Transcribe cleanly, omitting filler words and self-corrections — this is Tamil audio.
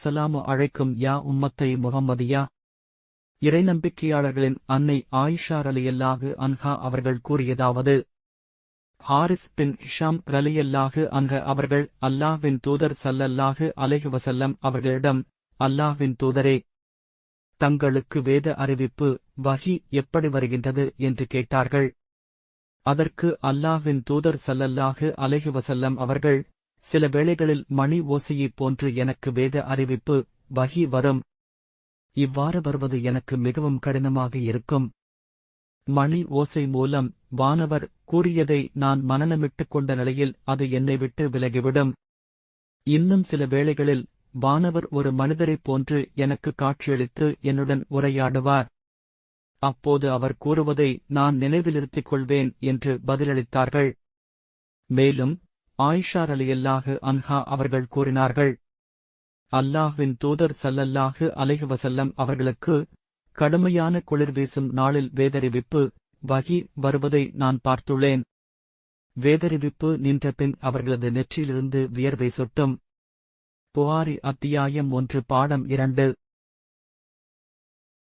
அஸ்ஸலாமு அழைக்கும் யா உம்மத்தை முஹம்மதியா. இறைநம்பிக்கையாளர்களின் அன்னை ஆயிஷா ரலியல்லாஹு அன்ஹா அவர்கள் கூறியதாவது: ஹாரிஸ் பின் ஹிஷாம் ரலியல்லாஹு அன்ஹ அவர்கள் அல்லாஹ்வின் தூதர் ஸல்லல்லாஹு அலைஹி வஸல்லம் அவர்களிடம், அல்லாஹ்வின் தூதரே, தங்களுக்கு வேத அறிவிப்பு வஹி எப்படி வருகின்றது என்று கேட்டார்கள். அதற்கு அல்லாஹ்வின் தூதர் ஸல்லல்லாஹு அலைஹி வஸல்லம் அவர்கள், சில வேளைகளில் மணி ஓசையைப் போன்று எனக்கு வேத அறிவிப்பு வஹி வரும். இவ்வாறு வருவது எனக்கு மிகவும் கடினமாக இருக்கும். மணி ஓசை மூலம் வானவர் கூறியதை நான் மனனமிட்டுக் கொண்ட நிலையில் அது என்னை விட்டு விலகிவிடும். இன்னும் சில வேளைகளில் வானவர் ஒரு மனிதரைப் போன்று எனக்கு காட்சியளித்து என்னுடன் உரையாடுவார். அப்போது அவர் கூறுவதை நான் நினைவிலிருத்திக் கொள்வேன் என்று பதிலளித்தார்கள். மேலும் ஆயிஷா ரலியல்லாஹு அன்ஹா அவர்கள் கூறினார்கள், அல்லாஹ்வின் தூதர் ஸல்லல்லாஹு அலைஹி வஸல்லம் அவர்களுக்கு கடுமையான குளிர் வீசும் நாளில் வேதறிவிப்பு வஹி வருவதை நான் பார்த்துள்ளேன். வேதறிவிப்பு நின்ற பின் அவர்களது நெற்றியிலிருந்து வியர்வை சொட்டும். புகாரி அத்தியாயம் 1 பாடம் 2.